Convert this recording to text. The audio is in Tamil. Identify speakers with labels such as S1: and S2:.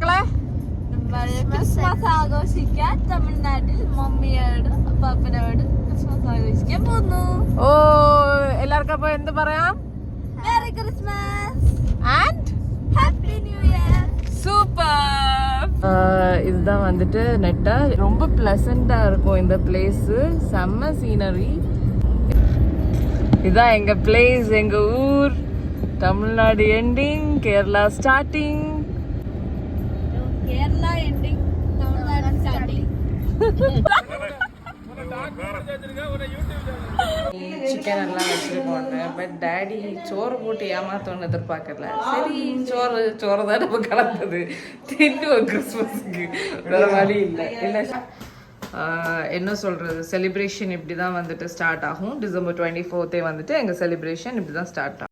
S1: മക്കളെ?
S2: ക്രിസ്മസ് ആഘോഷിക്കാൻ തമിഴ്നാട്ടിൽ മമ്മിയോട് പാപ്പനോട് ക്രിസ്മസ് ആഘോഷിക്കാൻ പോകുന്നു.
S1: ഓ എല്ലാവർക്കും അപ്പൊ എന്ത് പറയാം?
S2: Merry Christmas
S1: and
S2: Happy New Year.
S1: Super. இதுதான் வந்துட்டு நெட்டா ரொம்ப பிளசண்டா இருக்கும் இந்த பிளேஸ். செம்ம சீனரி. இதான் எங்க பிளேஸ், எங்க ஊர். Tamil Nadu ending, Kerala starting.
S2: Kerala ending, Tamil starting.
S1: Chicken எல்லாம் வச்சிருக்கோம். பட் டேடி சோறு போட்டு ஏமாத்தோன்னு எதிர்பார்க்கல. சரி சோறு தான் நம்ம கலந்தது தின்னுவோம் கிறிஸ்மஸுக்கு, வேற வழி இல்லை. இல்லை என்ன சொல்றது, செலிப்ரேஷன் இப்படி தான் வந்துட்டு ஸ்டார்ட் ஆகும். டிசம்பர் 24 வந்துட்டு எங்கள் செலிப்ரேஷன் இப்படி தான் ஸ்டார்ட் ஆகும்.